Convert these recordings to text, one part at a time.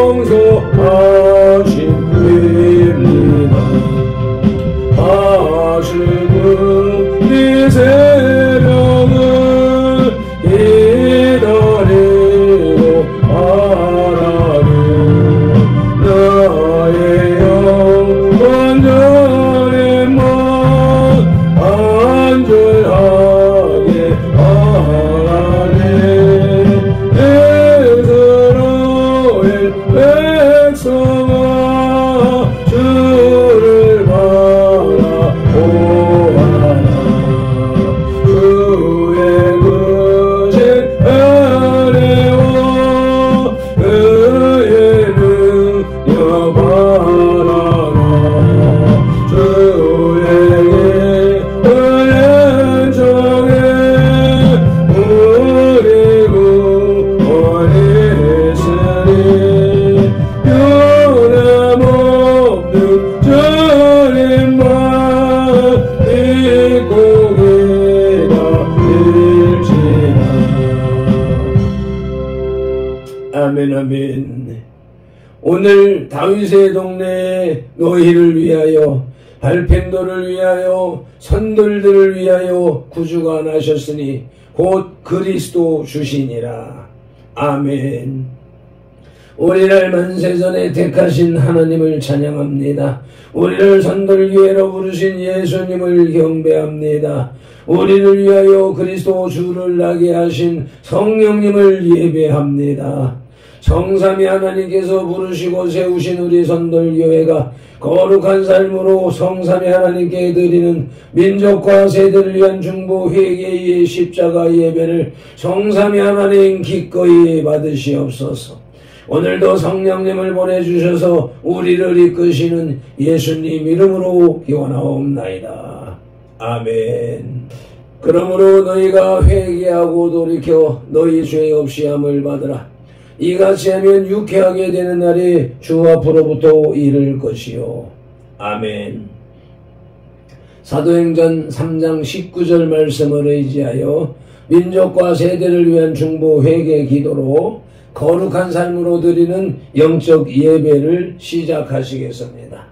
용서하십니다. 하시는 네 세명을 기다리고 하나님 나의 영원전에만 안전하게 하나님 이스라엘 백성아 주를 바라보아라. 주의 크신 은혜와 그의 능력 바라라. 주에게 은혜 정해 우리 구원이 있으니 변함없는 주님만 믿고 기다릴지라. 아멘 아멘. 오늘 다윗의 동네에 너희를 위하여 발펜도를 위하여 선돌들을 위하여 구주가 나셨으니 곧 그리스도 주시니라. 아멘. 오늘날 만세전에 택하신 하나님을 찬양합니다. 우리를 선돌기회로 부르신 예수님을 경배합니다. 우리를 위하여 그리스도 주를 나게 하신 성령님을 예배합니다. 성삼위 하나님께서 부르시고 세우신 우리 선돌교회가 거룩한 삶으로 성삼위 하나님께 드리는 민족과 세대를 위한 중보 회개의 십자가 예배를 성삼위 하나님 기꺼이 받으시옵소서. 오늘도 성령님을 보내주셔서 우리를 이끄시는 예수님 이름으로 기원하옵나이다. 아멘. 그러므로 너희가 회개하고 돌이켜 너희 죄 없이 함을 받으라. 이같이 하면 유쾌하게 되는 날이 주 앞으로부터 이를 것이요. 아멘. 사도행전 3장 19절 말씀을 의지하여 민족과 세대를 위한 중보 회개 기도로 거룩한 삶으로 드리는 영적 예배를 시작하시겠습니다.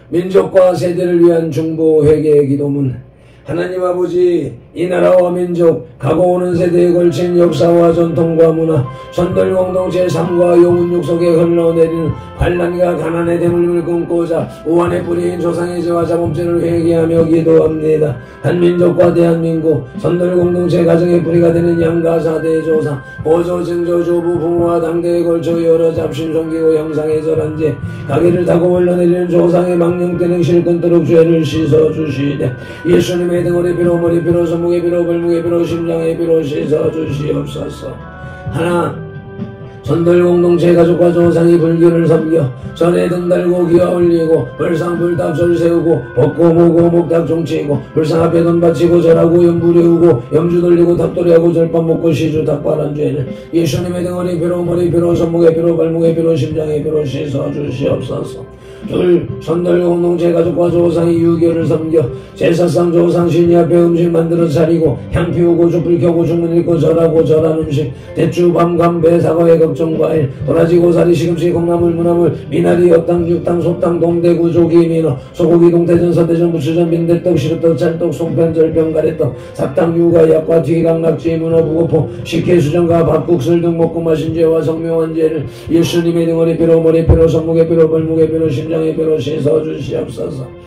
민족과 세대를 위한 중보 회개 기도문. 하나님 아버지, 이 나라와 민족, 가고 오는 세대에 걸친 역사와 전통과 문화, 선돌 공동체 삶과 영혼 육속에 흘러내리는 환난과 가난의 대물림을 끊고자 우환의 뿌리인 조상의 죄와 자범죄를 회개하며 기도합니다. 한민족과 대한민국, 선돌 공동체 가정의 뿌리가 되는 양가 사대의 조상, 보조, 증조, 조부, 부모와 당대에 걸쳐 여러 잡신 섬기고 형상의 절한 죄, 가게를 타고 흘러내리는 조상의 망령되는 실근도록 죄를 씻어주시되 예수님의 등허리 피로 머리 피로 손목의 피로 발목의 피로 심장의 피로 씻어주시옵소서. 하나, 선돌 공동체 가족과 조상이 불교를 섬겨 전에 등 달고 기와 올리고 불상 불탑절 세우고 벚고 모고 목탁 종치고 불상 앞에 돈 바치고 절하고 연부 레우고 염주 돌리고 탑돌이하고 절밥 먹고 시주 닭발한 죄를 예수님의 등허리 피로 머리 피로 손목의 피로 발목의 피로 심장의 피로 씻어주시옵소서. 둘, 선돌 공동체 가족과 조상이 유교를 섬겨 제사상 조상 신이 앞에 음식 만들어 차리고 향 피우고 촛불 켜고 주문 읽고 절하고 절한 음식 대추 밤 감배 사과의 걱정 과일 도라지 고사리 시금치 콩나물 무나물 미나리 엿당 육당 소탕 동대구 조기 민어 소고기 동태전 서대전 부추전 빈대떡 시루떡 찰떡 송편 절병 가래떡 삽탕 유가 약과 튀기강 낙지 문어 부고포 식혜 수정과 밥국술 등 먹고 마신 죄와 성묘한 죄를 예수님의 등허리 피로 머리 피로 손목의 피로 발목의 피로 심장의 피로 씻어주시옵소서.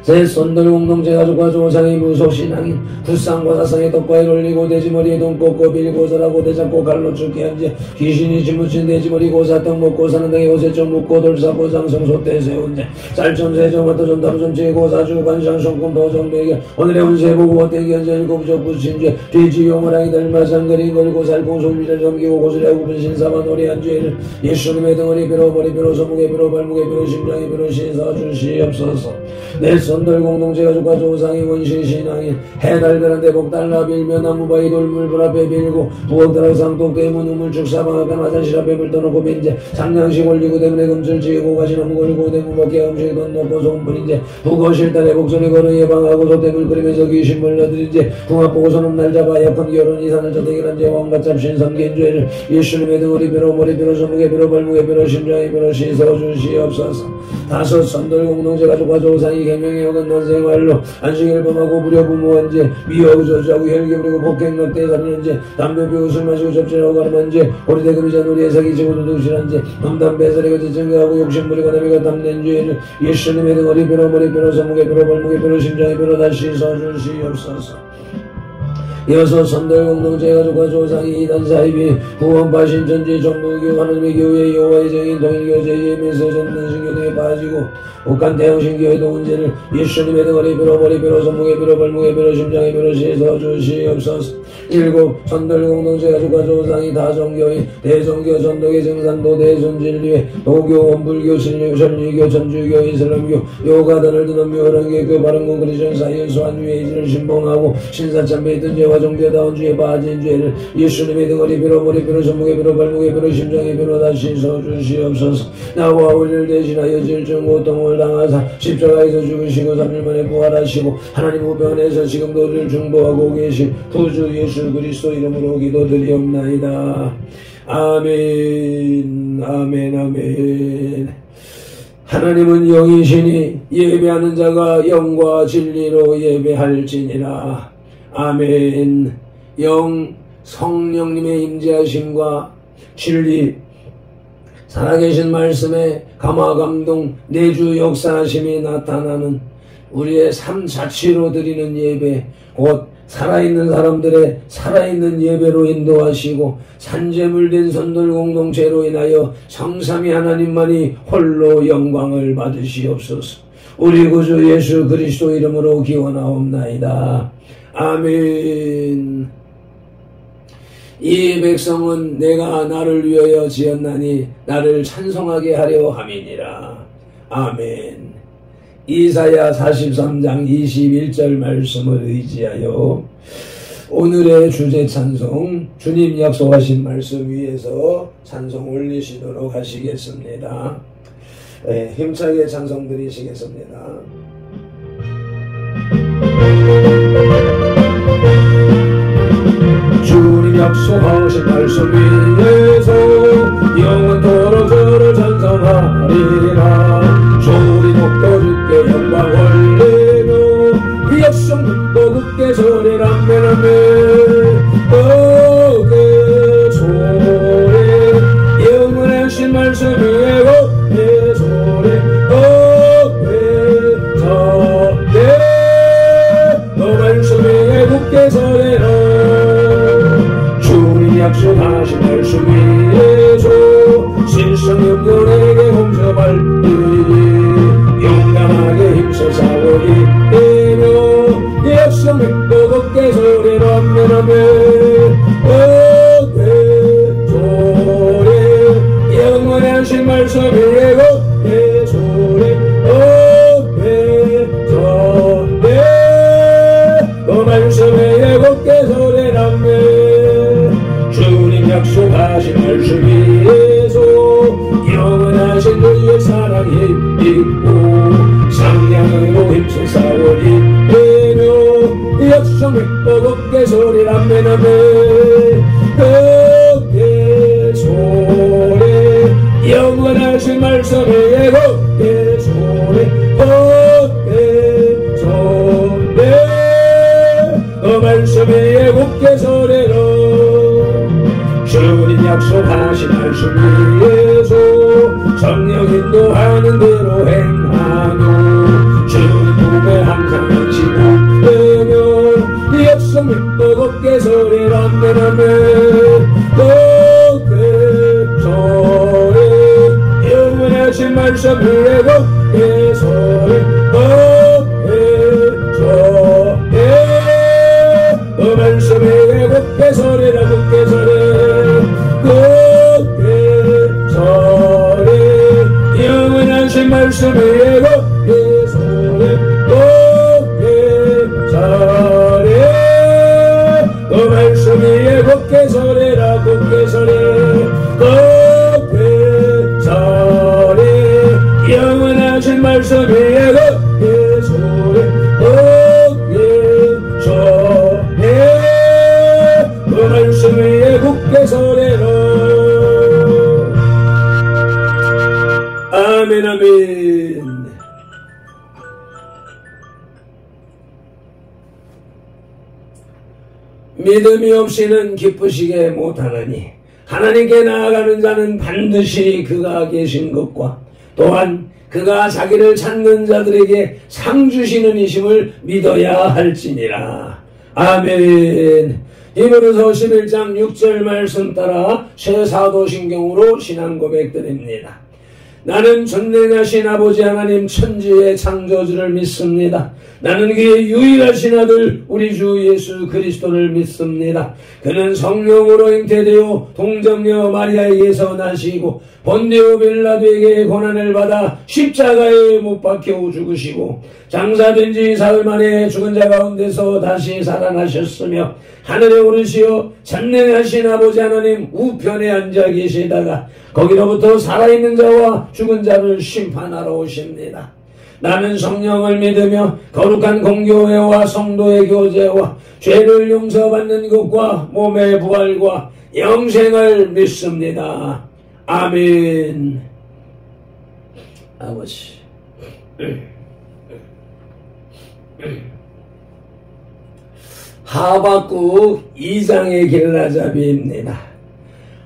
새 선돌 공동체 가족과 조상의 무속신앙인 굿상과 사상의 떡과에 올리고 돼지머리에 돈 꽂고 빌고 절하고 대잡고 갈로 죽게 한 죄 귀신이 짓묻힌 돼지머리 고사떡 먹고 사는 등의 옷에좀 묻고 돌사고 장성소 때 세운 죄 쌀점 세점 화토점 담점 제고 사주 관상 성금 도정 배경 오늘의 운세 보고 어때기 현재 일곱적 부친 죄 돼지 용어랑이 닮아상 그린 걸고 살공소비를 섬기고 고수라고 분신사바 노래한 죄를 예수님의 등허리 피로 머리 피로 손목의 피로 발목의 피로 심장의 피로 씻어주시옵소서. 내 선들 공동체 가족과 조상이 원신 신앙인 해달별한 대복 달라 빌며 나무바위 돌물 불 앞에 빌고 부엌다락 상독 대문 우물축 사방 앞에 화장실 앞에 불 떠놓고 빈제 상냥식 올리고 대문에 금술 지고 가시나무 걸고 대문 밖에 음식 던놓고 소금불인제 부거실 딸에 복선이 걸어 예방하고 소대물 끓이면서 귀신 물려드린제 궁합 보고 손은 날 잡아 약혼 결혼 이산을 저대기란제 왕과 짭신 섬긴죄를 예수님의 등허리 벼로 머리 벼로 손목에 벼로 발목에 벼로 심장에 벼로 씻어주시옵소서. 다섯 선들 공동체 가족과 조상이 개명에 어긋난 생활로 안식일 범하고 무려 부모한제 미워하고 저주하고 혈기 부리고 폭행 낙태 살인한제 담배 피우고 술 마시고 접진하고 가름한제 호리대금이자 놀이에 사기치고 도둑질한제 험담배 살이고 증거하고 욕심 부리고 남이가 담낸 죄를 예수님의 등허리 벼로 머리 벼로 손목에 벼로 발목에 벼로 심장에 벼로 다시 씻어주시옵소서. 여섯 선들 공동체 가족과 조상이 이단 사이비 구원파 신천지 전부교 하나님의 교회 여호와의 증인 동일교 제예면서 전능신교 등에 빠지고 옥한 대형신교의 동문제를 예수님의 등허리 벼로 머리 벼로 손목에 벼로 발목에 벼로 심장에 벼로 씻어주시옵소서. 일곱 선들 공동체 가족과 조상이 다정교인 대성교 전도계 증산도 대순진리회 도교 원불교 신류 전리교 전주교 이슬람교 요가단을 드는 묘랑교교 바른공 크리스천 사이언스 한유에이지를 신봉하고 신사참배 있던 죄와 종교다운 죄에 빠진 죄를 예수님의 등허리 벼로 머리 벼로 손목에 벼로 발목에 벼로 심장에 벼로 다 씻어주시옵소서. 나와 우리를 대신하여 질증 고통을 당하사 십자가에서 죽으시고 3일 만에 부활하시고 하나님 우편에서 지금도 우리를 중보하고 계신 구주 예수 그리스도 이름으로 기도드리옵나이다. 아멘 아멘 아멘. 하나님은 영이시니 예배하는 자가 영과 진리로 예배할지니라. 아멘. 영 성령님의 임재하심과 진리 살아계신 말씀에 감화감동 내주 역사하심이 나타나는 우리의 삶 자체로 드리는 예배, 곧 살아있는 사람들의 살아있는 예배로 인도하시고 산재물된 선들 공동체로 인하여 성삼위 하나님만이 홀로 영광을 받으시옵소서. 우리 구주 예수 그리스도 이름으로 기원하옵나이다. 아멘. 이 백성은 내가 나를 위하여 지었나니 나를 찬송하게 하려 함이니라. 아멘. 이사야 43장 21절 말씀을 의지하여 오늘의 주제 찬송 주님 약속하신 말씀 위에서 찬송 올리시도록 하시겠습니다. 네, 힘차게 찬송 드리시겠습니다. 주님 약속하신 말씀 위에서 영원토록 저를 찬송하리라. 소리 높여 주께 영광 올리며 그 약속 믿고 굳게 소리 아멘 아멘. 그 소리 영원하신 말씀 위에 그 소리 그 말씀 위에 굳게 서리라. 주님 약속하신 말씀 위에서 실성 영혼에게 홍서발들이 용감하게 힘써 싸우기 되며 약속 믿고 걷게 소리 아멘 아멘. 그 소리 영원하신 말씀 위에 걷게 소리 그 말씀 위에 걷게 소리 아멘. 주님 약속하신 말씀 위에서 영원하신 그의 사랑이 있고 상냥으로 힘써 싸우리 되며 약속 믿고 걷게 소리 아멘 아멘. 걷게 소리 영원하신 말씀 위에 걷게 소리 걷게 소리 그 말씀 위에 걷게 소리로. 주님 약속하신 말씀 위에서 성령 인도하는 대로 행하며 주님 품에 항상 안치고 되며 약속 믿고 걷게 소리 아멘 아멘. 걷게 소리 영원하신 말씀 위에 걷게 소리 걷게 소리 그 말씀 위에 걷게 소리라 걷게 소리 걷게 소리 영원하신 말씀 위에 걷게 소리 말씀 위에 굳게 서래 굳게 서래 그 말씀 위에 굳게 서래라. 아멘 아멘. 믿음이 없이는 기쁘시게 못하나니 하나님께 나아가는 자는 반드시 그가 계신 것과 또한 그가 자기를 찾는 자들에게 상 주시는 이심을 믿어야 할지니라. 아멘. 히브리서 11장 6절 말씀 따라 새 사도신경으로 신앙 고백드립니다. 나는 전능하신 아버지 하나님 천지의 창조주를 믿습니다. 나는 그의 유일하신 아들 우리 주 예수 그리스도를 믿습니다. 그는 성령으로 잉태되어 동정녀 마리아에게서 나시고 본디오 빌라도에게 고난을 받아 십자가에 못 박혀 죽으시고 장사된 지 사흘 만에 죽은 자 가운데서 다시 살아나셨으며 하늘에 오르시어 전능하신 아버지 하나님 우편에 앉아 계시다가 거기로부터 살아있는 자와 죽은 자를 심판하러 오십니다. 나는 성령을 믿으며 거룩한 공교회와 성도의 교제와 죄를 용서받는 것과 몸의 부활과 영생을 믿습니다. 아멘. 아버지, 하박국 2장의 길라잡이입니다.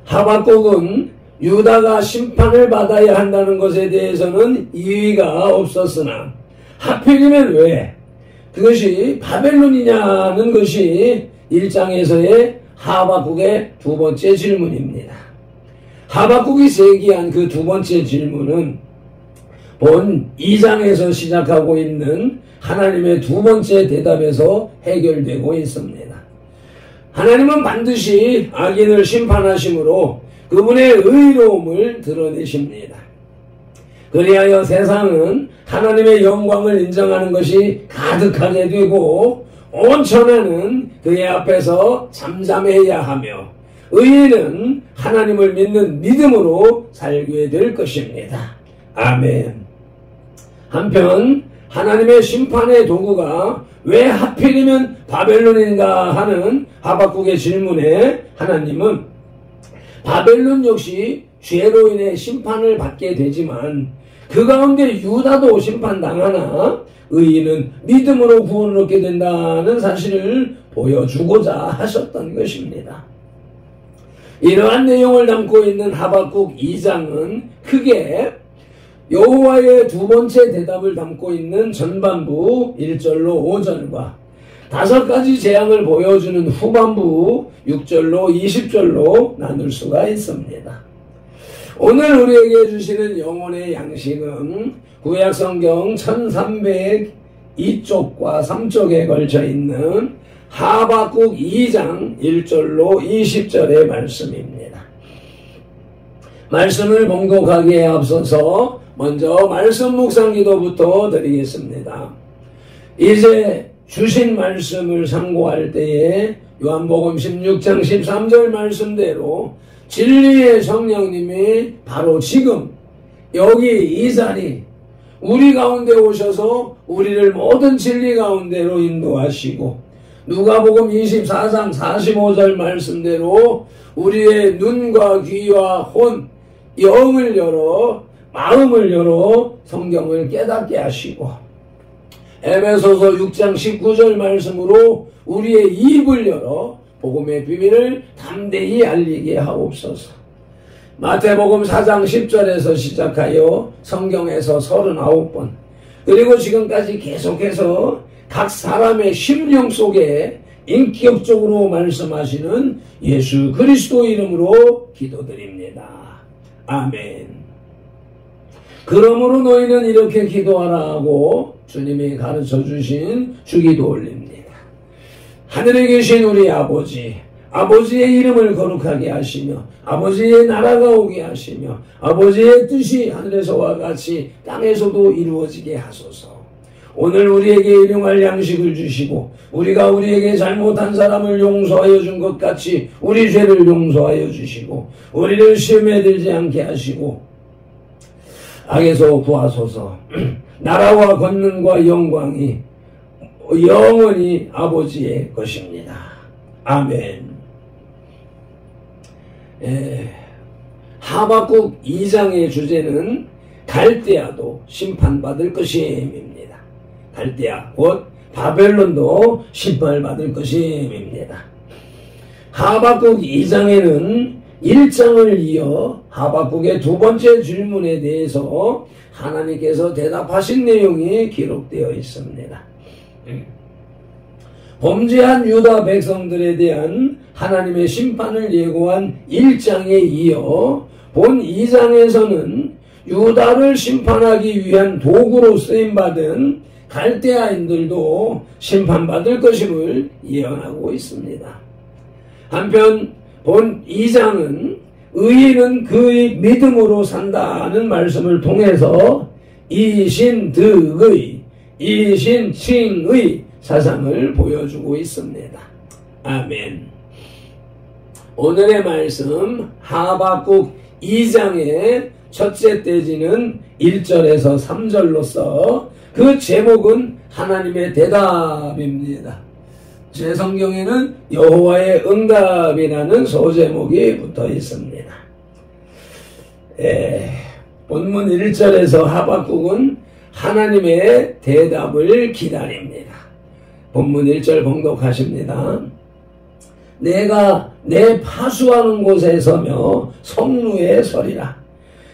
하박국은 유다가 심판을 받아야 한다는 것에 대해서는 이의가 없었으나 하필이면 왜 그것이 바벨론이냐는 것이 1장에서의 하박국의 두 번째 질문입니다. 하박국이 제기한 그 두 번째 질문은 본 2장에서 시작하고 있는 하나님의 두 번째 대답에서 해결되고 있습니다. 하나님은 반드시 악인을 심판하심으로 그분의 의로움을 드러내십니다. 그리하여 세상은 하나님의 영광을 인정하는 것이 가득하게 되고 온 천하는 그의 앞에서 잠잠해야 하며 의인은 하나님을 믿는 믿음으로 살게 될 것입니다. 아멘. 한편 하나님의 심판의 도구가 왜 하필이면 바벨론인가 하는 하박국의 질문에 하나님은 바벨론 역시 죄로 인해 심판을 받게 되지만 그 가운데 유다도 심판당하나 의인은 믿음으로 구원을 얻게 된다는 사실을 보여주고자 하셨던 것입니다. 이러한 내용을 담고 있는 하박국 2장은 크게 여호와의 두 번째 대답을 담고 있는 전반부 1절로 5절과 5가지 재앙을 보여주는 후반부 6절로 20절로 나눌 수가 있습니다. 오늘 우리에게 주시는 영혼의 양식은 구약성경 1302쪽과 3쪽에 걸쳐 있는 하박국 2장 1절로 20절의 말씀입니다. 말씀을 봉독하기에 앞서서 먼저 말씀 묵상 기도부터 드리겠습니다. 이제 주신 말씀을 상고할 때에 요한복음 16장 13절 말씀대로 진리의 성령님이 바로 지금 여기 이 자리 우리 가운데 오셔서 우리를 모든 진리 가운데로 인도하시고 누가복음 24장 45절 말씀대로 우리의 눈과 귀와 혼, 영을 열어 마음을 열어 성경을 깨닫게 하시고 에베소서 6장 19절 말씀으로 우리의 입을 열어 복음의 비밀을 담대히 알리게 하옵소서. 마태복음 4장 10절에서 시작하여 성경에서 39번 그리고 지금까지 계속해서 각 사람의 심령 속에 인격적으로 말씀하시는 예수 그리스도 이름으로 기도드립니다. 아멘. 그러므로 너희는 이렇게 기도하라 하고 주님이 가르쳐 주신 주기도 올립니다. 하늘에 계신 우리 아버지, 아버지의 이름을 거룩하게 하시며 아버지의 나라가 오게 하시며 아버지의 뜻이 하늘에서와 같이 땅에서도 이루어지게 하소서. 오늘 우리에게 일용할 양식을 주시고 우리가 우리에게 잘못한 사람을 용서하여 준 것 같이 우리 죄를 용서하여 주시고 우리를 시험에 들지 않게 하시고 악에서 구하소서. 나라와 권능과 영광이 영원히 아버지의 것입니다. 아멘. 하박국 2장의 주제는 갈대아도 심판받을 것임입니다. 갈대아 곧 바벨론도 심판을 받을 것임입니다. 하박국 2장에는 1장을 이어 하박국의 두 번째 질문에 대해서 하나님께서 대답하신 내용이 기록되어 있습니다. 범죄한 유다 백성들에 대한 하나님의 심판을 예고한 1장에 이어 본 2장에서는 유다를 심판하기 위한 도구로 쓰임받은 갈대아인들도 심판받을 것임을 예언하고 있습니다. 한편 본 2장은 의인은 그의 믿음으로 산다는 말씀을 통해서 이신득의, 이신칭의 사상을 보여주고 있습니다. 아멘. 오늘의 말씀 하박국 2장의 첫째 떼지는 1절에서 3절로서 그 제목은 하나님의 대답입니다. 제 성경에는 여호와의 응답이라는 소제목이 붙어 있습니다. 본문 1절에서 하박국은 하나님의 대답을 기다립니다. 본문 1절 봉독하십니다. 내가 내 파수하는 곳에 서며 성루에 서리라.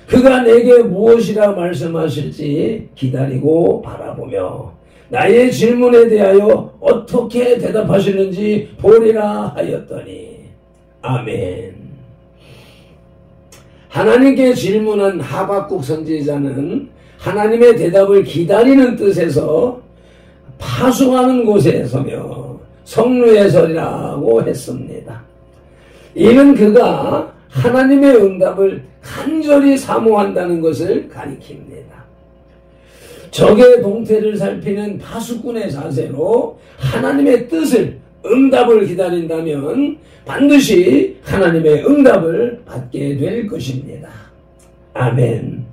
그가 내게 무엇이라 말씀하실지 기다리고 바라보며 나의 질문에 대하여 어떻게 대답하시는지 보리라 하였더니 아멘. 하나님께 질문한 하박국 선지자는 하나님의 대답을 기다리는 뜻에서 파수하는 곳에 서며 성루에 서리라고 했습니다. 이는 그가 하나님의 응답을 간절히 사모한다는 것을 가리킵니다. 적의 동태를 살피는 파수꾼의 자세로 하나님의 뜻을, 응답을 기다린다면 반드시 하나님의 응답을 받게 될 것입니다. 아멘.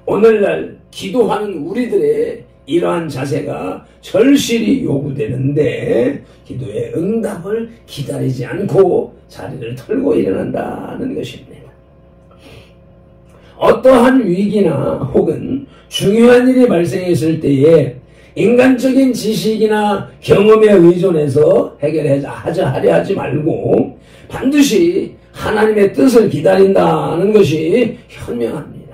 오늘날 기도하는 우리들의 이러한 자세가 절실히 요구되는데 기도의 응답을 기다리지 않고 자리를 털고 일어난다는 것입니다. 어떠한 위기나 혹은 중요한 일이 발생했을 때에 인간적인 지식이나 경험에 의존해서 하려 하지 말고 반드시 하나님의 뜻을 기다린다는 것이 현명합니다.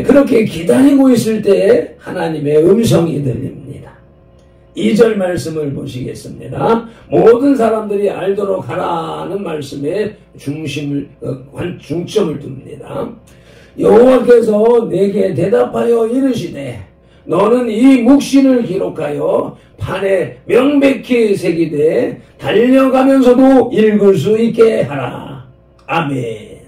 그렇게 기다리고 있을 때 하나님의 음성이 들립니다. 2절 말씀을 보시겠습니다. 모든 사람들이 알도록 하라는 말씀에 중점을 둡니다. 여호와께서 내게 대답하여 이르시되 너는 이 묵신을 기록하여 판에 명백히 새기되 달려가면서도 읽을 수 있게 하라. 아멘.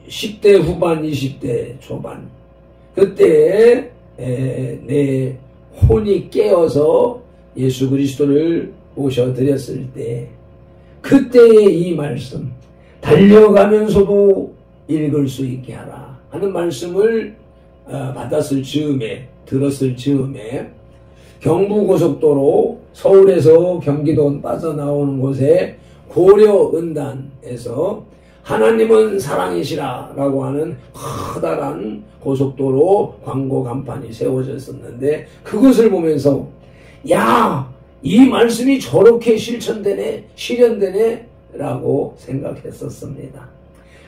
10대 후반 20대 초반 그때 내 혼이 깨어서 예수 그리스도를 모셔드렸을 때 그때의 이 말씀 달려가면서도 읽을 수 있게 하라 하는 말씀을 받았을 즈음에 들었을 즈음에 경부고속도로 서울에서 경기도 빠져나오는 곳에 고려은단에서 하나님은 사랑이시라 라고 하는 커다란 고속도로 광고 간판이 세워져 있었는데 그것을 보면서 야, 이 말씀이 저렇게 실현되네 라고 생각했었습니다.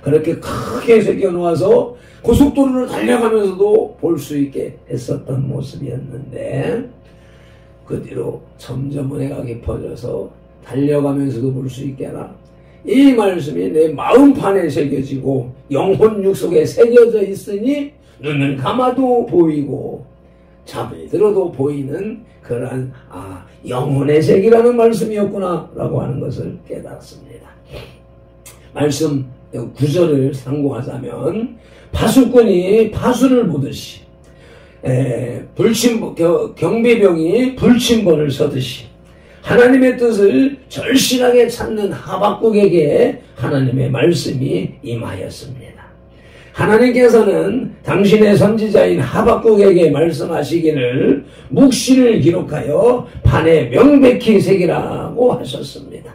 그렇게 크게 새겨놓아서 고속도로를 달려가면서도 볼 수 있게 했었던 모습이었는데 그 뒤로 점점 은혜가 깊어져서 달려가면서도 볼 수 있게 하라. 이 말씀이 내 마음판에 새겨지고 영혼 육속에 새겨져 있으니 눈을 감아도 보이고 잠이 들어도 보이는 그러한 영혼의 색이라는 말씀이었구나 라고 하는 것을 깨달았습니다. 말씀 9절을 상고하자면 파수꾼이 파수를 보듯이 경비병이 불침번을 서듯이 하나님의 뜻을 절실하게 찾는 하박국에게 하나님의 말씀이 임하였습니다. 하나님께서는 당신의 선지자인 하박국에게 말씀하시기를 묵시를 기록하여 판에 명백히 새기라고 하셨습니다.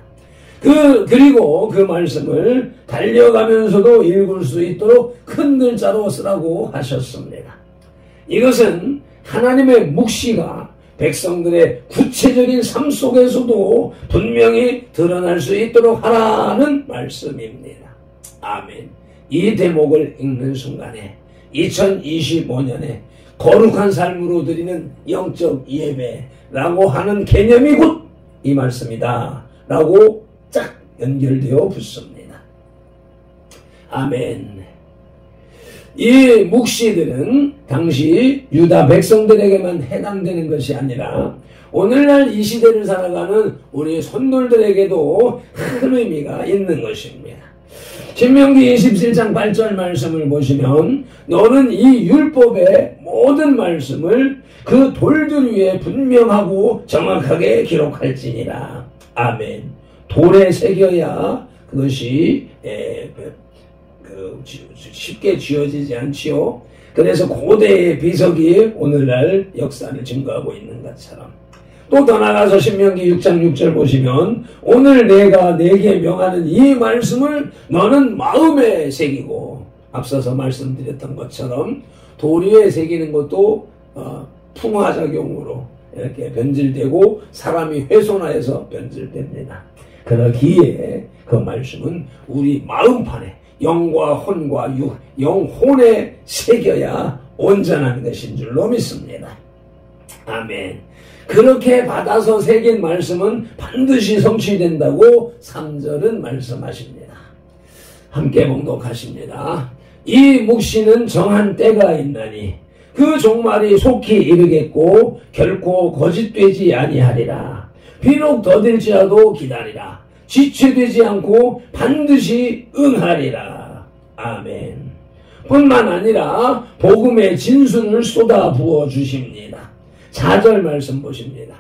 그리고 그 말씀을 달려가면서도 읽을 수 있도록 큰 글자로 쓰라고 하셨습니다. 이것은 하나님의 묵시가 백성들의 구체적인 삶 속에서도 분명히 드러날 수 있도록 하라는 말씀입니다. 아멘. 이 대목을 읽는 순간에 2025년에 거룩한 삶으로 드리는 영적 예배라고 하는 개념이 곧 이 말씀이다 라고 쫙 연결되어 붙습니다. 아멘. 이 묵시들은 당시 유다 백성들에게만 해당되는 것이 아니라 오늘날 이 시대를 살아가는 우리 손돌들에게도 큰 의미가 있는 것입니다. 신명기 27장 8절 말씀을 보시면 너는 이 율법의 모든 말씀을 그 돌들 위에 분명하고 정확하게 기록할지니라. 아멘. 돌에 새겨야 그것이 쉽게 지어지지 않지요. 그래서 고대의 비석이 오늘날 역사를 증거하고 있는 것처럼 또 더 나가서 신명기 6장 6절 보시면 오늘 내가 내게 명하는 이 말씀을 너는 마음에 새기고 앞서서 말씀드렸던 것처럼 돌 위에 새기는 것도 풍화작용으로 이렇게 변질되고 사람이 훼손하여서 변질됩니다. 그러기에 그 말씀은 우리 마음판에 영과 혼과 영혼에 새겨야 온전한 것인 줄로 믿습니다. 아멘. 그렇게 받아서 새긴 말씀은 반드시 성취된다고 3절은 말씀하십니다. 함께 봉독하십니다. 이 묵시는 정한 때가 있나니 그 종말이 속히 이르겠고 결코 거짓되지 아니하리라. 비록 더딜지라도 기다리라. 지체되지 않고 반드시 응하리라. 아멘. 뿐만 아니라 복음의 진순을 쏟아 부어 주십니다. 4절 말씀 보십니다.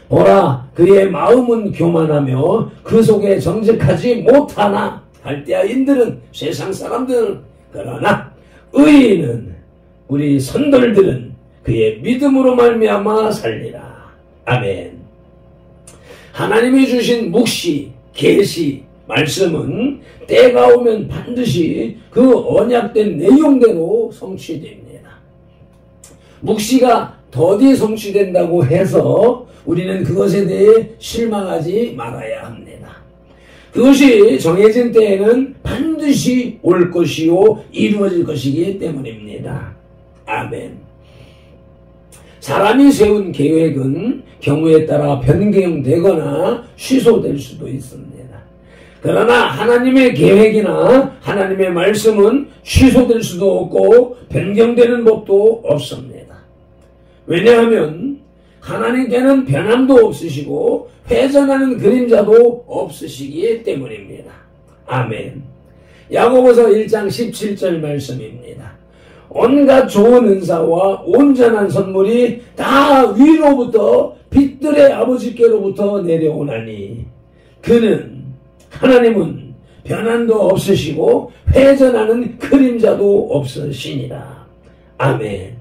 보라 그의 마음은 교만하며 그 속에 정직하지 못하나 갈대아인들은 세상 사람들은 그러나 의인은 우리 선돌들은 그의 믿음으로 말미암아 살리라. 아멘. 하나님이 주신 묵시, 계시, 말씀은 때가 오면 반드시 그 언약된 내용대로 성취됩니다. 묵시가 더디 성취된다고 해서 우리는 그것에 대해 실망하지 말아야 합니다. 그것이 정해진 때에는 반드시 올 것이요 이루어질 것이기 때문입니다. 아멘. 사람이 세운 계획은 경우에 따라 변경되거나 취소될 수도 있습니다. 그러나 하나님의 계획이나 하나님의 말씀은 취소될 수도 없고 변경되는 법도 없습니다. 왜냐하면 하나님께는 변함도 없으시고 회전하는 그림자도 없으시기 때문입니다. 아멘. 야고보서 1장 17절 말씀입니다. 온갖 좋은 은사와 온전한 선물이 다 위로부터 빛들의 아버지께로부터 내려오나니 그는 하나님은 변함도 없으시고 회전하는 그림자도 없으시니라. 아멘.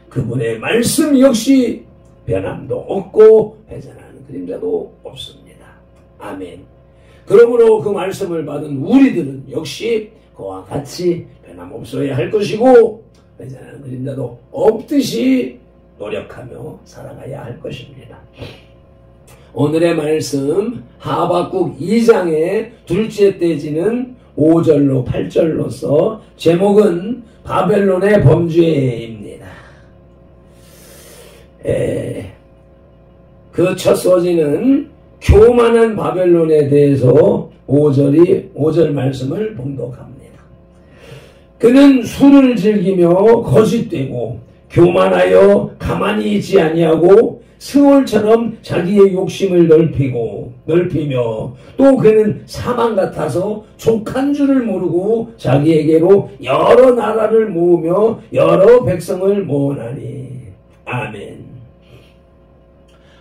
그분의 말씀 역시 변함도 없고 회전하는 그림자도 없습니다. 아멘. 그러므로 그 말씀을 받은 우리들은 역시 그와 같이 변함없어야 할 것이고 회전하는 그림자도 없듯이 노력하며 살아가야 할 것입니다. 오늘의 말씀 하박국 2장의 둘째 떼지는 5절로 8절로서 제목은 바벨론의 범죄입니다. 그 첫 소지는 교만한 바벨론에 대해서 5절 말씀을 봉독합니다. 그는 술을 즐기며 거짓되고 교만하여 가만히 있지 아니하고 스올처럼 자기의 욕심을 넓히며 또 그는 사망 같아서 족한 줄을 모르고 자기에게로 여러 나라를 모으며 여러 백성을 모으나니. 아멘.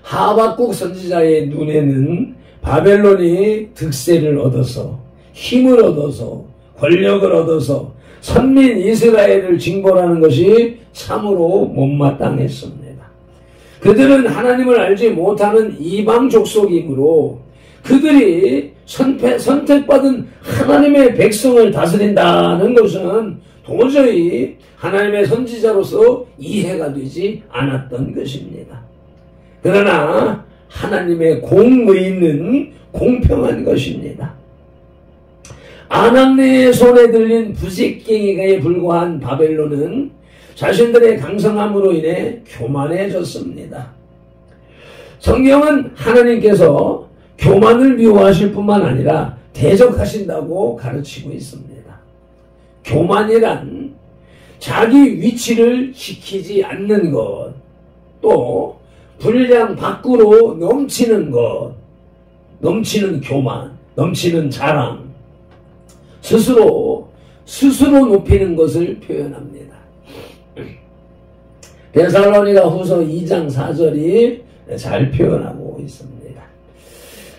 하박국 선지자의 눈에는 바벨론이 득세를 얻어서 힘을 얻어서 권력을 얻어서 선민 이스라엘을 징벌하는 것이 참으로 못마땅했습니다. 그들은 하나님을 알지 못하는 이방 족속이므로 그들이 선택받은 하나님의 백성을 다스린다는 것은 도저히 하나님의 선지자로서 이해가 되지 않았던 것입니다. 그러나 하나님의 공의는 공평한 것입니다. 아낙네의 손에 들린 부직갱이에 불과한 바벨론은 자신들의 강성함으로 인해 교만해졌습니다. 성경은 하나님께서 교만을 미워하실 뿐만 아니라 대적하신다고 가르치고 있습니다. 교만이란 자기 위치를 지키지 않는 것, 또 분량 밖으로 넘치는 것, 넘치는 교만, 넘치는 자랑, 스스로 높이는 것을 표현합니다. 데살로니가 후서 2장 4절이 잘 표현하고 있습니다.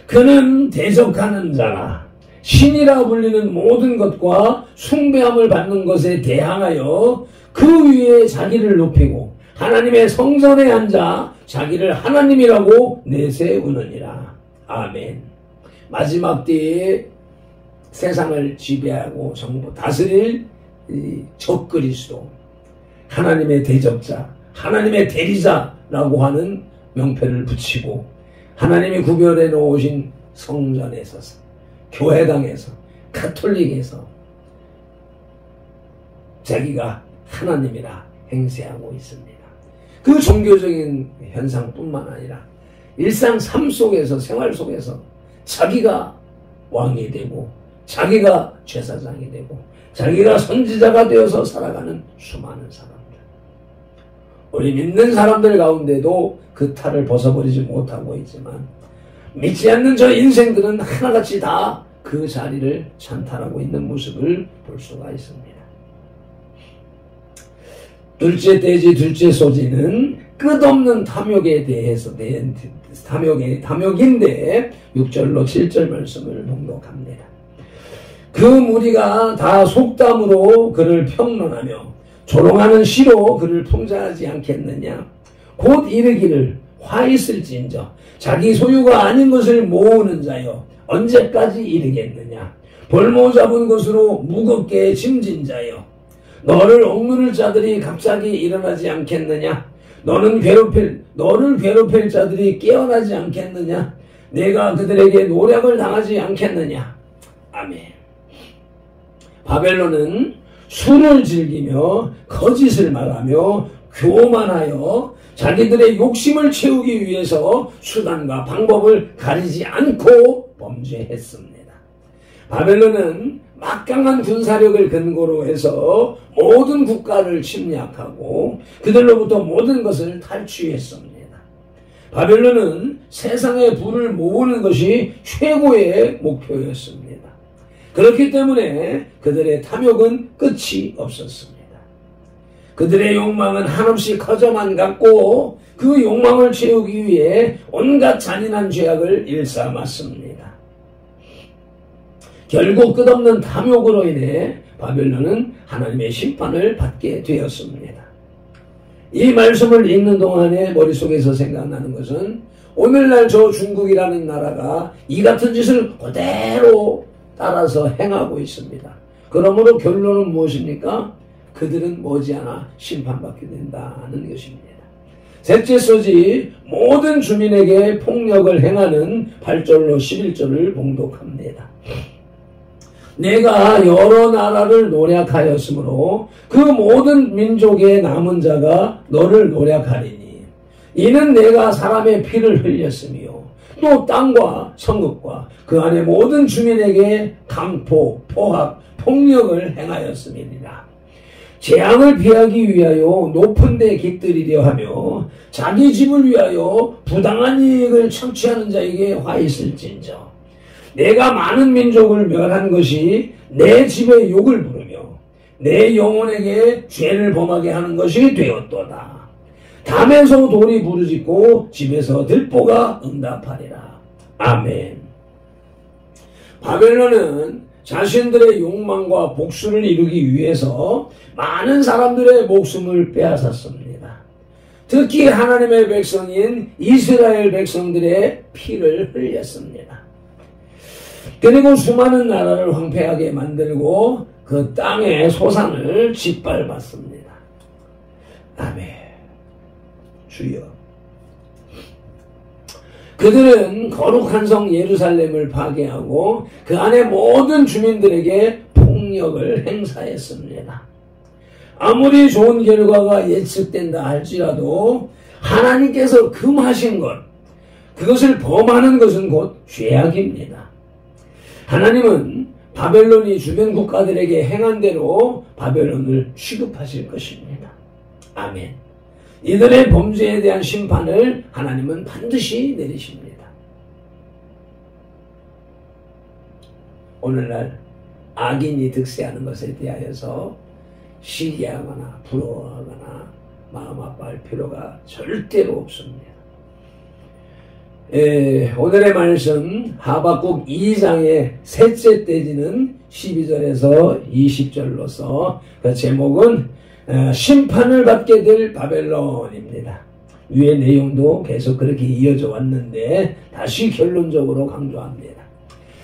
그는 대적하는 자나 신이라 불리는 모든 것과 숭배함을 받는 것에 대항하여 그 위에 자기를 높이고 하나님의 성전에 앉아 자기를 하나님이라고 내세우느니라. 아멘. 마지막 때에 세상을 지배하고 정부 다스릴 적그리스도, 하나님의 대적자, 하나님의 대리자라고 하는 명패를 붙이고 하나님이 구별해 놓으신 성전에서, 교회당에서, 가톨릭에서 자기가 하나님이라 행세하고 있습니다. 그 종교적인 현상뿐만 아니라 일상 삶 속에서, 생활 속에서 자기가 왕이 되고 자기가 제사장이 되고 자기가 선지자가 되어서 살아가는 수많은 사람들, 우리 믿는 사람들 가운데도 그 탈을 벗어버리지 못하고 있지만 믿지 않는 저 인생들은 하나같이 다 그 자리를 찬탈하고 있는 모습을 볼 수가 있습니다. 둘째 떼지 둘째 소지는 끝없는 탐욕에 대해서 탐욕인데 6절로 7절 말씀을 봉독합니다. 그 무리가 다 속담으로 그를 평론하며 조롱하는 시로 그를 풍자하지 않겠느냐. 곧 이르기를 화 있을진저 자기 소유가 아닌 것을 모으는 자여 언제까지 이르겠느냐. 볼모 잡은 것으로 무겁게 짐진 자여 너를 억누를 자들이 갑자기 일어나지 않겠느냐. 너를 괴롭힐 자들이 깨어나지 않겠느냐. 내가 그들에게 노략을 당하지 않겠느냐. 아멘. 바벨론은 술을 즐기며 거짓을 말하며 교만하여 자기들의 욕심을 채우기 위해서 수단과 방법을 가리지 않고 범죄했습니다. 바벨론은 막강한 군사력을 근거로 해서 모든 국가를 침략하고 그들로부터 모든 것을 탈취했습니다. 바벨론은 세상의 부를 모으는 것이 최고의 목표였습니다. 그렇기 때문에 그들의 탐욕은 끝이 없었습니다. 그들의 욕망은 한없이 커져만 갔고 그 욕망을 채우기 위해 온갖 잔인한 죄악을 일삼았습니다. 결국 끝없는 탐욕으로 인해 바벨론은 하나님의 심판을 받게 되었습니다. 이 말씀을 읽는 동안에 머릿속에서 생각나는 것은 오늘날 저 중국이라는 나라가 이 같은 짓을 그대로 따라서 행하고 있습니다. 그러므로 결론은 무엇입니까? 그들은 머지않아 심판받게 된다는 것입니다. 셋째 소지 모든 주민에게 폭력을 행하는 8절로 11절을 봉독합니다. 내가 여러 나라를 노략하였으므로 그 모든 민족의 남은 자가 너를 노략하리니 이는 내가 사람의 피를 흘렸으며 또 땅과 성읍과 그 안에 모든 주민에게 강포, 포학, 폭력을 행하였음이니라. 재앙을 피하기 위하여 높은 데 깃들이려 하며 자기 집을 위하여 부당한 이익을 창취하는 자에게 화 있을진저 내가 많은 민족을 멸한 것이 내 집에 욕을 부르며 내 영혼에게 죄를 범하게 하는 것이 되었도다. 담에서 돌이 부르짖고 집에서 들보가 응답하리라. 아멘. 바벨론은 자신들의 욕망과 복수를 이루기 위해서 많은 사람들의 목숨을 빼앗았습니다. 특히 하나님의 백성인 이스라엘 백성들의 피를 흘렸습니다. 그리고 수많은 나라를 황폐하게 만들고 그 땅의 소산을 짓밟았습니다. 아멘. 주여. 그들은 거룩한 성 예루살렘을 파괴하고 그 안에 모든 주민들에게 폭력을 행사했습니다. 아무리 좋은 결과가 예측된다 할지라도 하나님께서 금하신 것, 그것을 범하는 것은 곧 죄악입니다. 하나님은 바벨론이 주변 국가들에게 행한 대로 바벨론을 취급하실 것입니다. 아멘. 이들의 범죄에 대한 심판을 하나님은 반드시 내리십니다. 오늘날 악인이 득세하는 것에 대하여서 시기하거나 부러워하거나 마음 아파할 필요가 절대로 없습니다. 오늘의 말씀 하박국 2장의 셋째 떼지는 12절에서 20절로서 그 제목은 심판을 받게 될 바벨론입니다. 위의 내용도 계속 그렇게 이어져 왔는데 다시 결론적으로 강조합니다.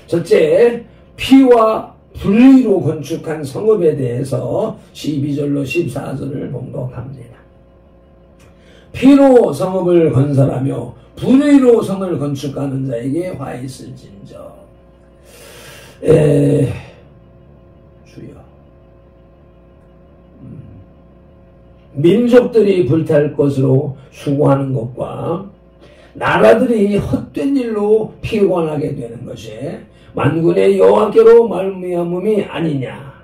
첫째, 피와 불의로 건축한 성읍에 대해서 12절로 14절을 봉독합니다. 피로 성읍을 건설하며 불의로 성을 건축하는 자에게 화 있을진저. 주여. 민족들이 불탈 것으로 수고하는 것과 나라들이 헛된 일로 피곤하게 되는 것이 만군의 여호와께로 말미암음이 아니냐.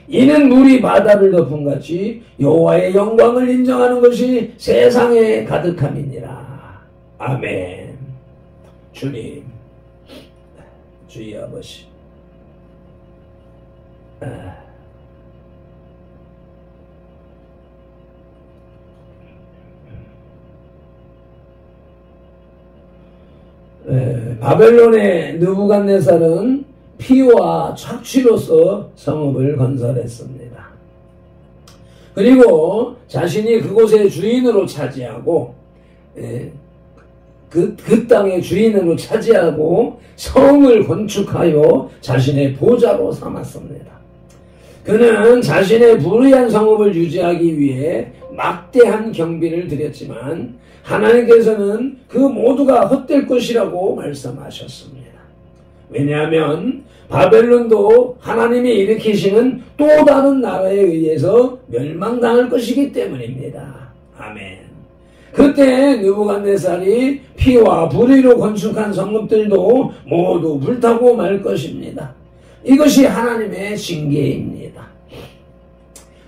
이는 물이 바다를 덮은 같이 여호와의 영광을 인정하는 것이 세상에 가득함이니라. 아멘. 주님, 주의 아버지, 바벨론의 느부갓네살은 피와 착취로서 성읍을 건설했습니다. 그리고 자신이 그곳의 주인으로 차지하고 그 땅의 주인으로 차지하고 성을 건축하여 자신의 보좌로 삼았습니다. 그는 자신의 불의한 성읍을 유지하기 위해 막대한 경비를 들였지만 하나님께서는 그 모두가 헛될 것이라고 말씀하셨습니다. 왜냐하면 바벨론도 하나님이 일으키시는 또 다른 나라에 의해서 멸망당할 것이기 때문입니다. 아멘. 그때 느부갓네살이 피와 불의로 건축한 성읍들도 모두 불타고 말 것입니다. 이것이 하나님의 징계입니다.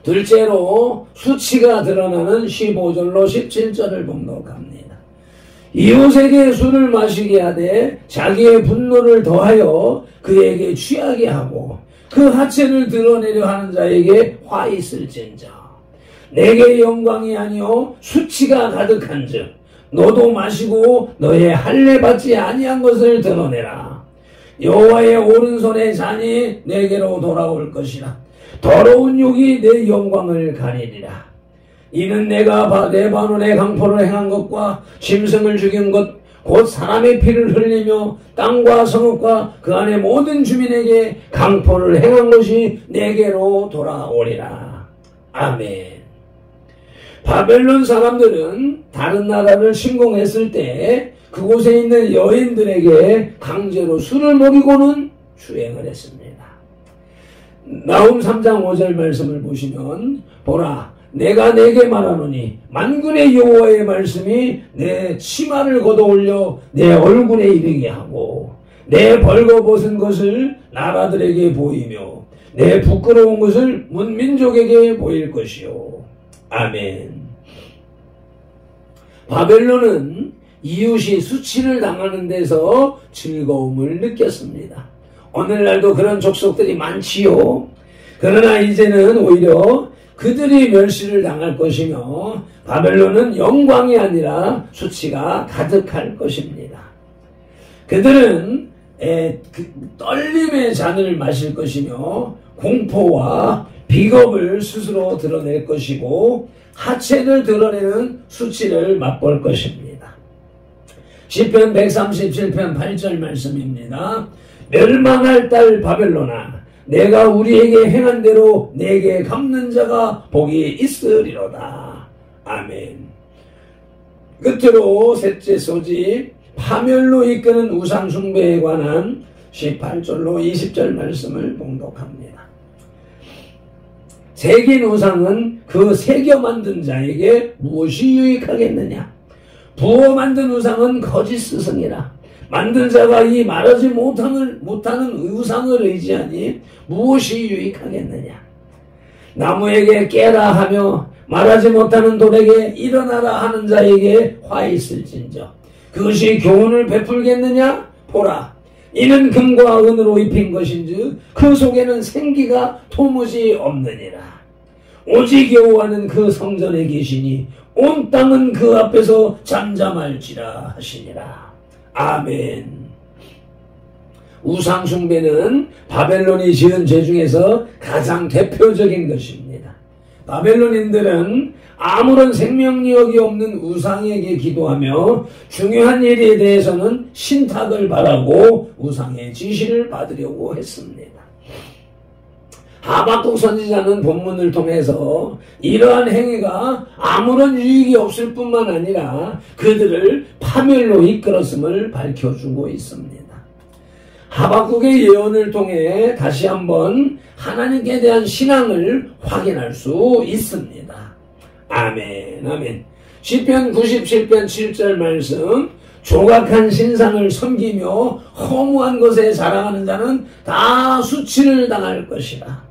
둘째로 수치가 드러나는 15절로 17절을 봉독합니다. 이웃에게 술을 마시게 하되 자기의 분노를 더하여 그에게 취하게 하고 그 하체를 드러내려 하는 자에게 화 있을진저. 내게 영광이 아니요 수치가 가득한즉 너도 마시고 너의 할례 받지 아니한 것을 드러내라. 여호와의 오른손의 잔이 내게로 돌아올 것이라. 더러운 욕이 내 영광을 가리리라. 이는 내가 레바논의 강포를 행한 것과 짐승을 죽인 것 곧 사람의 피를 흘리며 땅과 성읍과 그 안의 모든 주민에게 강포를 행한 것이 내게로 돌아오리라. 아멘. 바벨론 사람들은 다른 나라를 침공했을 때 그곳에 있는 여인들에게 강제로 술을 먹이고는 추행을 했습니다. 나훔 3장 5절 말씀을 보시면 보라 내가 내게 말하노니 만군의 여호와의 말씀이 내 치마를 걷어올려 내 얼굴에 이르게 하고 내 벌거벗은 것을 나라들에게 보이며 내 부끄러운 것을 문민족에게 보일 것이요. 아멘. 바벨론은 이웃이 수치를 당하는 데서 즐거움을 느꼈습니다. 오늘날도 그런 족속들이 많지요. 그러나 이제는 오히려 그들이 멸시를 당할 것이며 바벨론은 영광이 아니라 수치가 가득할 것입니다. 그들은 떨림의 잔을 마실 것이며 공포와 비겁을 스스로 드러낼 것이고 하체를 드러내는 수치를 맛볼 것입니다. 시편 137편 8절 말씀입니다. 멸망할 딸 바벨론아, 내가 우리에게 행한 대로 내게 갚는 자가 복이 있으리로다. 아멘. 끝으로 셋째 소집, 파멸로 이끄는 우상 숭배에 관한 18절로 20절 말씀을 봉독합니다. 새긴 우상은 그 새겨 만든 자에게 무엇이 유익하겠느냐? 부어 만든 우상은 거짓 스승이라. 만든 자가 이 말하지 못하는 우상을 의지하니 무엇이 유익하겠느냐? 나무에게 깨라 하며 말하지 못하는 돌에게 일어나라 하는 자에게 화 있을진저 그것이 교훈을 베풀겠느냐? 보라, 이는 금과 은으로 입힌 것인즉 그 속에는 생기가 도무지 없느니라. 오직 여호와는 그 성전에 계시니 온 땅은 그 앞에서 잠잠할지라 하시니라. 아멘. 우상 숭배는 바벨론이 지은 죄 중에서 가장 대표적인 것입니다. 바벨론인들은 아무런 생명력이 없는 우상에게 기도하며 중요한 일에 대해서는 신탁을 바라고 우상의 지시를 받으려고 했습니다. 하박국 선지자는 본문을 통해서 이러한 행위가 아무런 유익이 없을 뿐만 아니라 그들을 파멸로 이끌었음을 밝혀주고 있습니다. 하박국의 예언을 통해 다시 한번 하나님께 대한 신앙을 확인할 수 있습니다. 아멘, 아멘. 시편 97편 7절 말씀, 조각한 신상을 섬기며 허무한 것에 자랑하는 자는 다 수치를 당할 것이라.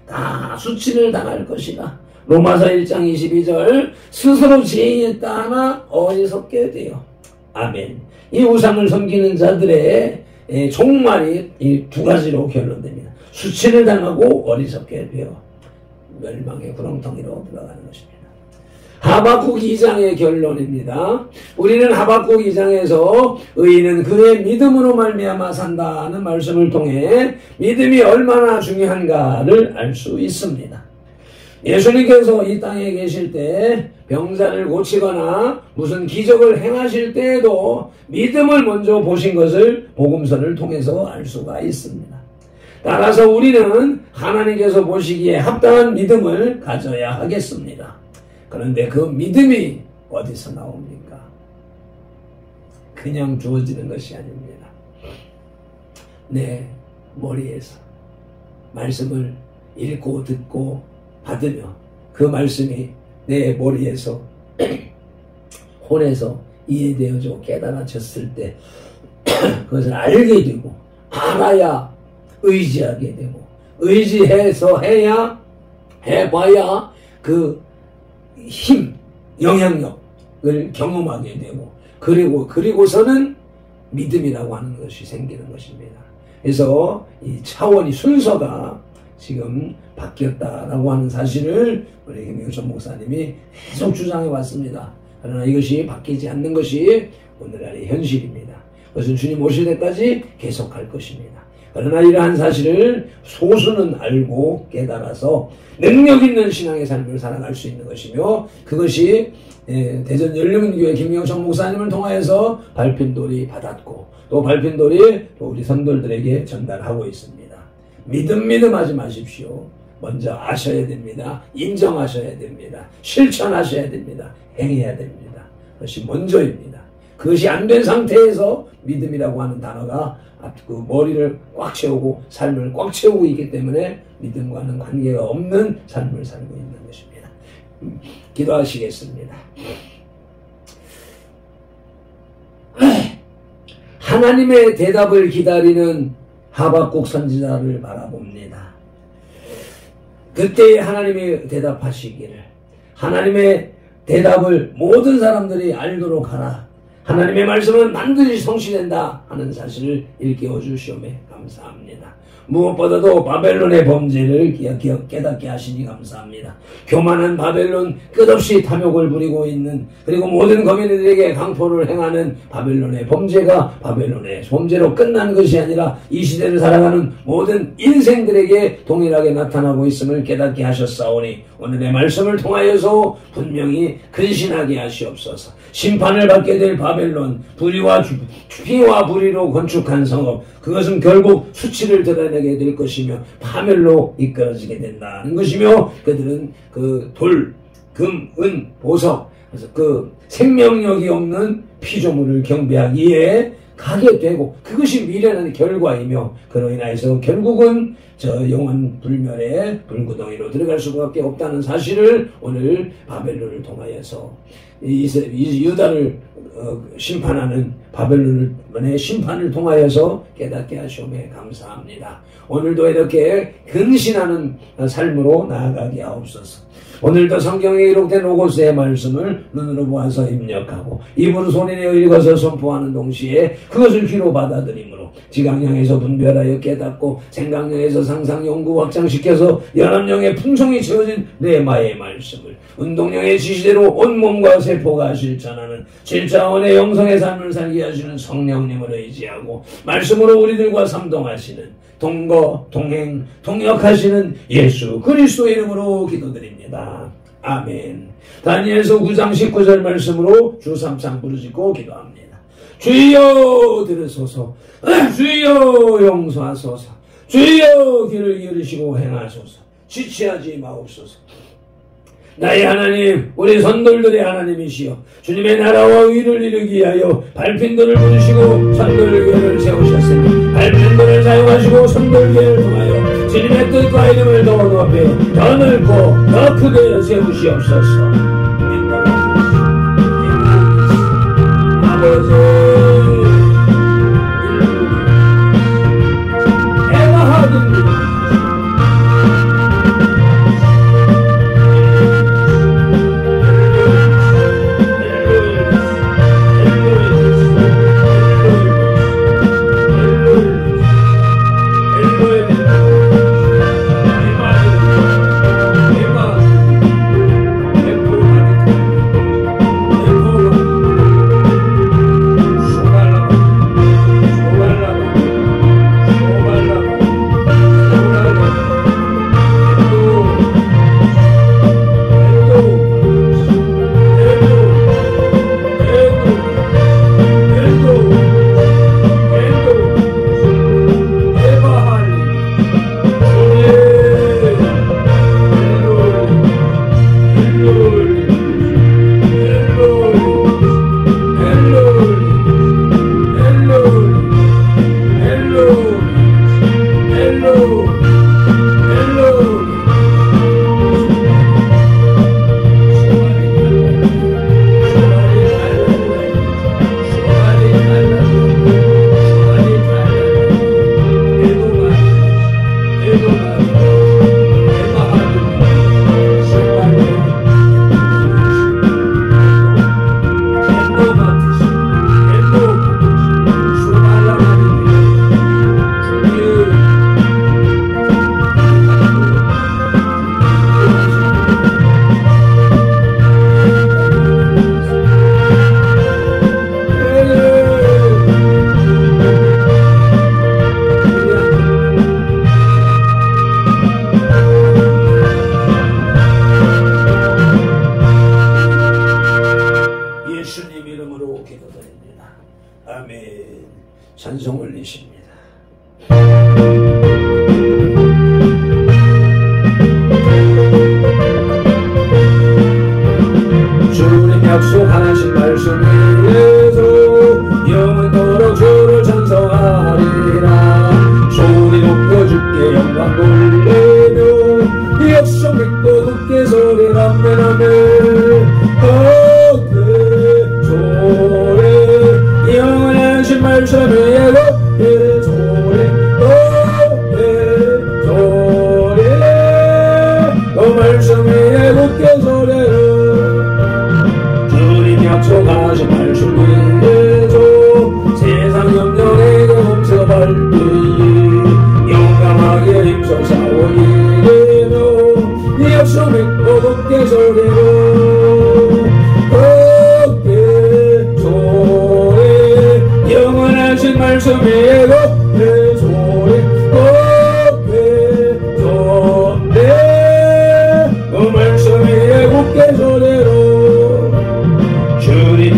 다 수치를 당할 것이라. 로마서 1장 22절, 스스로 지혜했다 하나 어리석게 되어. 아멘. 이 우상을 섬기는 자들의 종말이 이 두 가지로 결론됩니다. 수치를 당하고 어리석게 되어 멸망의 구렁텅이로 들어가는 것입니다. 하박국 2장의 결론입니다. 우리는 하박국 2장에서 의인은 그의 믿음으로 말미암아 산다는 말씀을 통해 믿음이 얼마나 중요한가를 알 수 있습니다. 예수님께서 이 땅에 계실 때 병자를 고치거나 무슨 기적을 행하실 때에도 믿음을 먼저 보신 것을 복음서를 통해서 알 수가 있습니다. 따라서 우리는 하나님께서 보시기에 합당한 믿음을 가져야 하겠습니다. 그런데 그 믿음이 어디서 나옵니까? 그냥 주어지는 것이 아닙니다. 내 머리에서 말씀을 읽고 듣고 받으며 그 말씀이 내 머리에서 혼에서 이해되어져 깨달아졌을 때 그것을 알게 되고 알아야 의지하게 되고 의지해서 해봐야 그 힘, 영향력을 경험하게 되고 그리고서는 믿음이라고 하는 것이 생기는 것입니다. 그래서 이 차원이 순서가 지금 바뀌었다라고 하는 사실을 우리 김영천 목사님이 계속 주장해 왔습니다. 그러나 이것이 바뀌지 않는 것이 오늘날의 현실입니다. 그것은 주님 오실 때까지 계속할 것입니다. 그러나 이러한 사실을 소수는 알고 깨달아서 능력 있는 신앙의 삶을 살아갈 수 있는 것이며 그것이 대전 열린교회 김영천 목사님을 통하여서 발핀돌이 받았고 또 발핀돌이 또 우리 성도들에게 전달하고 있습니다. 믿음 하지 마십시오. 먼저 아셔야 됩니다. 인정하셔야 됩니다. 실천하셔야 됩니다. 행해야 됩니다. 그것이 먼저입니다. 그것이 안 된 상태에서 믿음이라고 하는 단어가 그 머리를 꽉 채우고 삶을 꽉 채우고 있기 때문에 믿음과는 관계가 없는 삶을 살고 있는 것입니다. 기도하시겠습니다. 하나님의 대답을 기다리는 하박국 선지자를 바라봅니다. 그때 하나님이 대답하시기를 하나님의 대답을 모든 사람들이 알도록 하라. 하나님의 말씀은 반드시 성취된다 하는 사실을 일깨워 주시오매 감사합니다. 무엇보다도 바벨론의 범죄를 깨닫게 하시니 감사합니다. 교만한 바벨론, 끝없이 탐욕을 부리고 있는, 그리고 모든 거민들에게 강포를 행하는 바벨론의 범죄가 바벨론의 범죄로 끝난 것이 아니라 이 시대를 살아가는 모든 인생들에게 동일하게 나타나고 있음을 깨닫게 하셨사오니 오늘의 말씀을 통하여서 분명히 근신하게 하시옵소서. 심판을 받게 될 바벨론, 피와 부리로 건축한 성읍, 그것은 결국 수치를 드러내게 될 것이며 파멸로 이끌어지게 된다는 것이며, 그들은 그 돌, 금, 은, 보석, 그래서 그 생명력이 없는 피조물을 경배하기에 가게 되고, 그것이 미련한 결과이며, 그로 인하여서 결국은 저 영원 불멸의 불구덩이로 들어갈 수밖에 없다는 사실을 오늘 바벨론을 통하여서 이 유다를 심판하는 바벨론의 심판을 통하여서 깨닫게 하시오매 감사합니다. 오늘도 이렇게 근신하는 삶으로 나아가게 하옵소서. 오늘도 성경에 기록된 로고스의 말씀을 눈으로 보아서 입력하고 입으로 소리내어 읽어서 선포하는 동시에 그것을 귀로 받아들이므로 지각령에서 분별하여 깨닫고 생각령에서 상상 연구 확장시켜서 연합령의 풍성이 채워진 레마의 말씀을 운동령의 지시대로 온몸과 세포가 실천하는 질자원의 영성의 삶을 살게 하시는 성령님을 의지하고 말씀으로 우리들과 삼동하시는 동거, 동행, 동역하시는 예수 그리스도의 이름으로 기도드립니다. 아멘. 다니엘서 9장 19절 말씀으로 주 3장 부르짖고 기도합니다. 주여 들으소서, 주여 용서하소서, 주여 귀를 기울이시고 행하소서, 지체하지 마옵소서. 나의 하나님, 우리 선돌들의 하나님이시여, 주님의 나라와 의를 이루기 위하여 발핀들을 부르시고 선돌교회를 세우셨으니 발핀들을 사용하시고 선돌교회를 통하여 주님의 뜻과 이름을 더 높여 더 넓고 더 크게 세우시옵소서. 아버지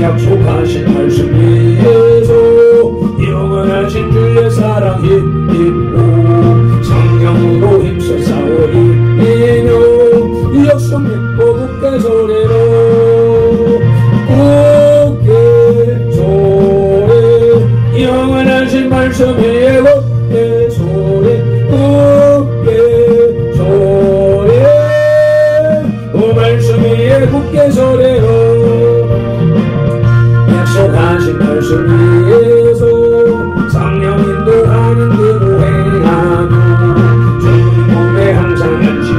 약속하신 말씀 위에서 영원하신 주의 사랑 힘입고 성령으로 힘써 싸우리며 약속 믿고 굳게 소리로 굳게 소리 영원하신 말씀 위에 굳게 소리 굳게 소리 그 말씀 위에 굳게 소리로 약속하신 말씀 위에서 성령 인도하는 대로 행하며 주님 몸에 항상 안시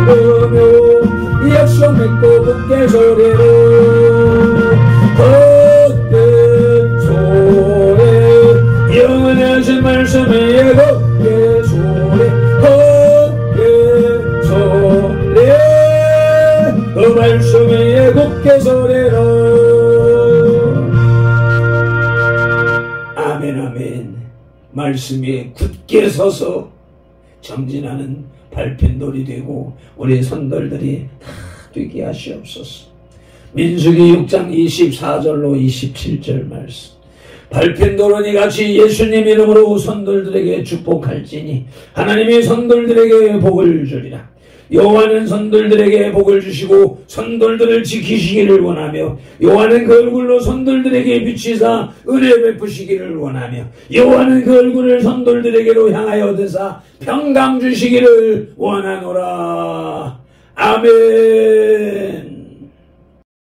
부르며 약속 맺고 굳게 소리로 굳게 소리 영원하신 말씀 위에 굳게 소리 굳게 소리 그 말씀 위에 굳게 소리로 아멘 아멘. 말씀에 굳게 서서 정진하는 발편돌이 되고 우리 선돌들이 다 되게 하시옵소서. 민수기 6장 24절로 27절 말씀. 발편돌은 이같이 예수님 이름으로 선돌들에게 축복할지니 하나님이 선돌들에게 복을 주리라. 여호와는 선돌들에게 복을 주시고 선돌들을 지키시기를 원하며 여호와는 그 얼굴로 선돌들에게 비치사 은혜 베푸시기를 원하며 여호와는 그 얼굴을 선돌들에게로 향하여 드사 평강 주시기를 원하노라. 아멘.